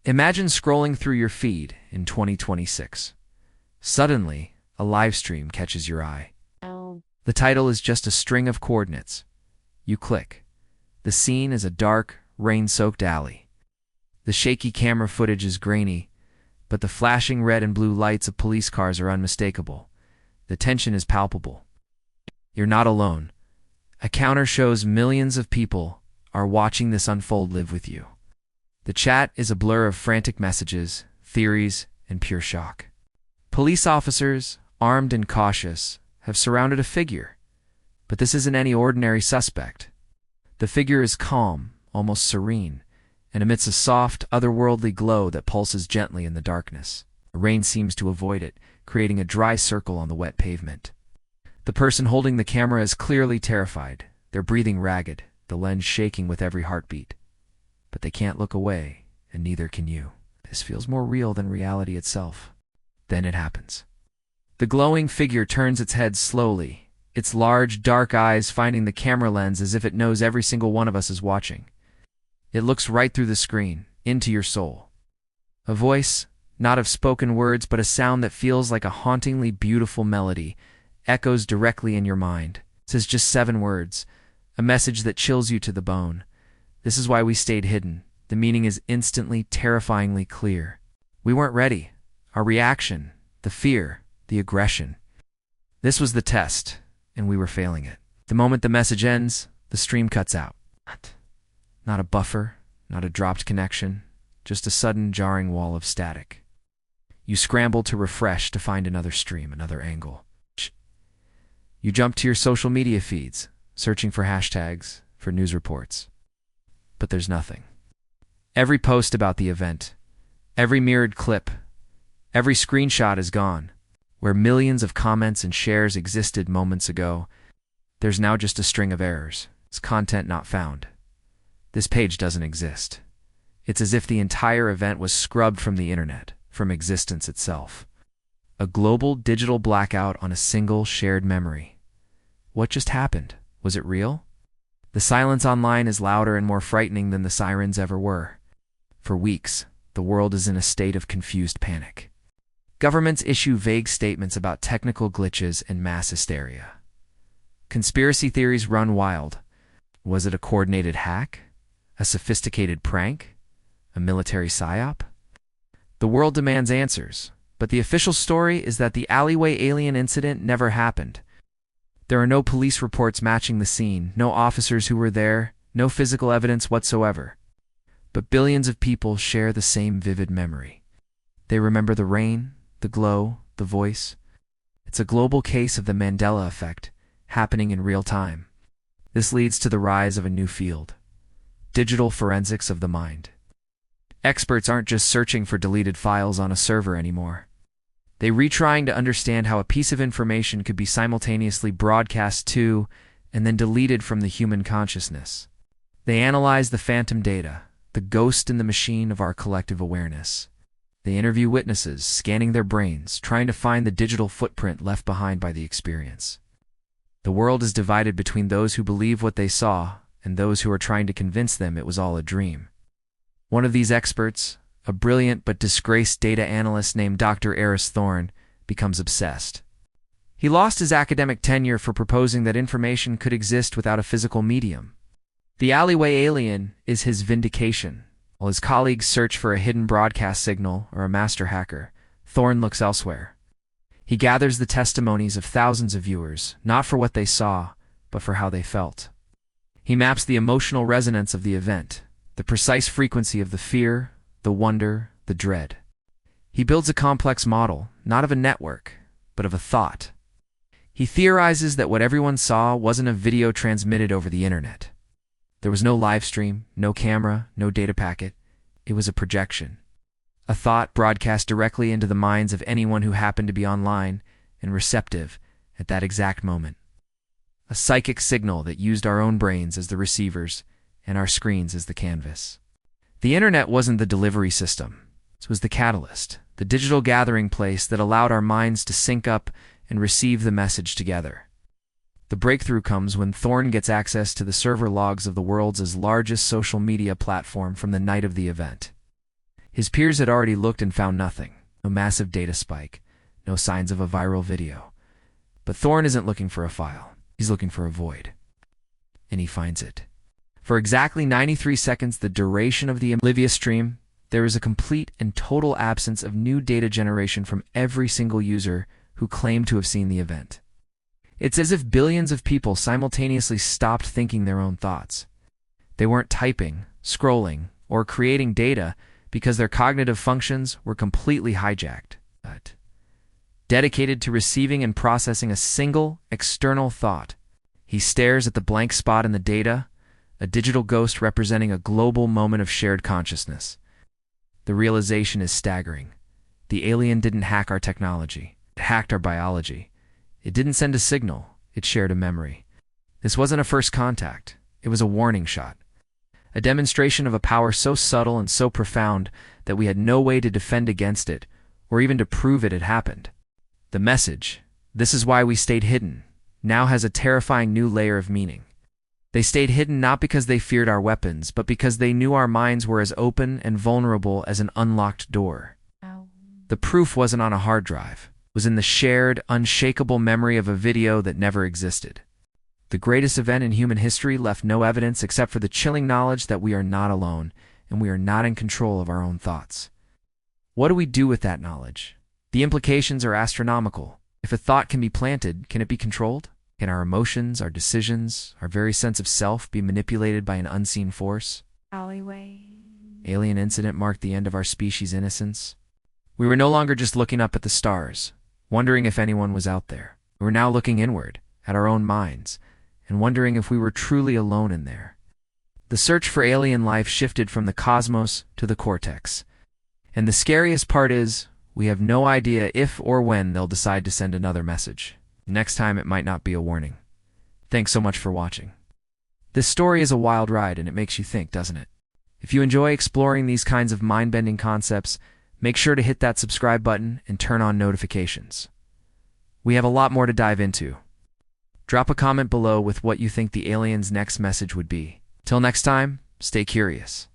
Imagine scrolling through your feed in 2026. Suddenly, a live stream catches your eye. Oh. The title is just a string of coordinates. You click. The scene is a dark, rain-soaked alley. The shaky camera footage is grainy, but the flashing red and blue lights of police cars are unmistakable. The tension is palpable. You're not alone. A counter shows millions of people are watching this unfold live with you. The chat is a blur of frantic messages, theories, and pure shock. Police officers, armed and cautious, have surrounded a figure. But this isn't any ordinary suspect. The figure is calm, almost serene, and emits a soft, otherworldly glow that pulses gently in the darkness. The rain seems to avoid it, creating a dry circle on the wet pavement. The person holding the camera is clearly terrified. They're breathing ragged, the lens shaking with every heartbeat. But they can't look away, and neither can you. This feels more real than reality itself. Then it happens. The glowing figure turns its head slowly, its large, dark eyes finding the camera lens as if it knows every single one of us is watching. It looks right through the screen, into your soul. A voice, not of spoken words, but a sound that feels like a hauntingly beautiful melody, echoes directly in your mind. It says just 7 words, a message that chills you to the bone. This is why we stayed hidden. The meaning is instantly, terrifyingly clear. We weren't ready. Our reaction, the fear, the aggression. This was the test, and we were failing it. The moment the message ends, the stream cuts out. Not a buffer, not a dropped connection, just a sudden jarring wall of static. You scramble to refresh to find another stream, another angle. You jump to your social media feeds, searching for hashtags, for news reports. But there's nothing. Every post about the event, every mirrored clip, every screenshot is gone. Where millions of comments and shares existed moments ago, there's now just a string of errors. It's content not found. This page doesn't exist. It's as if the entire event was scrubbed from the internet, from existence itself. A global digital blackout on a single shared memory. What just happened? Was it real? The silence online is louder and more frightening than the sirens ever were. For weeks, the world is in a state of confused panic. Governments issue vague statements about technical glitches and mass hysteria. Conspiracy theories run wild. Was it a coordinated hack? A sophisticated prank? A military psyop? The world demands answers, but the official story is that the alleyway alien incident never happened. There are no police reports matching the scene, no officers who were there, no physical evidence whatsoever. But billions of people share the same vivid memory. They remember the rain, the glow, the voice. It's a global case of the Mandela effect, happening in real time. This leads to the rise of a new field: digital forensics of the mind. Experts aren't just searching for deleted files on a server anymore. They're retrying to understand how a piece of information could be simultaneously broadcast to and then deleted from the human consciousness. They analyze the phantom data, the ghost in the machine of our collective awareness. They interview witnesses, scanning their brains, trying to find the digital footprint left behind by the experience. The world is divided between those who believe what they saw and those who are trying to convince them it was all a dream. One of these experts, a brilliant but disgraced data analyst named Dr. Eris Thorne, becomes obsessed. He lost his academic tenure for proposing that information could exist without a physical medium. The alleyway alien is his vindication. While his colleagues search for a hidden broadcast signal or a master hacker, Thorne looks elsewhere. He gathers the testimonies of thousands of viewers, not for what they saw, but for how they felt. He maps the emotional resonance of the event, the precise frequency of the fear, the wonder, the dread. He builds a complex model, not of a network, but of a thought. He theorizes that what everyone saw wasn't a video transmitted over the internet. There was no live stream, no camera, no data packet. It was a projection. A thought broadcast directly into the minds of anyone who happened to be online and receptive at that exact moment. A psychic signal that used our own brains as the receivers and our screens as the canvas. The internet wasn't the delivery system. It was the catalyst, the digital gathering place that allowed our minds to sync up and receive the message together. The breakthrough comes when Thorne gets access to the server logs of the world's largest social media platform from the night of the event. His peers had already looked and found nothing. No massive data spike, no signs of a viral video. But Thorne isn't looking for a file. He's looking for a void. And he finds it. For exactly 93 seconds, the duration of the Livestream, there is a complete and total absence of new data generation from every single user who claimed to have seen the event. It's as if billions of people simultaneously stopped thinking their own thoughts. They weren't typing, scrolling, or creating data because their cognitive functions were completely hijacked, but dedicated to receiving and processing a single external thought. He stares at the blank spot in the data, a digital ghost representing a global moment of shared consciousness. The realization is staggering. The alien didn't hack our technology. It hacked our biology. It didn't send a signal. It shared a memory. This wasn't a first contact. It was a warning shot. A demonstration of a power so subtle and so profound that we had no way to defend against it, or even to prove it had happened. The message, "This is why we stayed hidden," now has a terrifying new layer of meaning. They stayed hidden not because they feared our weapons, but because they knew our minds were as open and vulnerable as an unlocked door. The proof wasn't on a hard drive. It was in the shared, unshakable memory of a video that never existed. The greatest event in human history left no evidence except for the chilling knowledge that we are not alone, and we are not in control of our own thoughts. What do we do with that knowledge? The implications are astronomical. If a thought can be planted, can it be controlled? Can our emotions, our decisions, our very sense of self be manipulated by an unseen force? Alien incident marked the end of our species' innocence. We were no longer just looking up at the stars, wondering if anyone was out there. We were now looking inward, at our own minds, and wondering if we were truly alone in there. The search for alien life shifted from the cosmos to the cortex. And the scariest part is, we have no idea if or when they'll decide to send another message. Next time it might not be a warning. Thanks so much for watching. This story is a wild ride and it makes you think, doesn't it? If you enjoy exploring these kinds of mind-bending concepts, make sure to hit that subscribe button and turn on notifications. We have a lot more to dive into. Drop a comment below with what you think the alien's next message would be. Till next time, stay curious.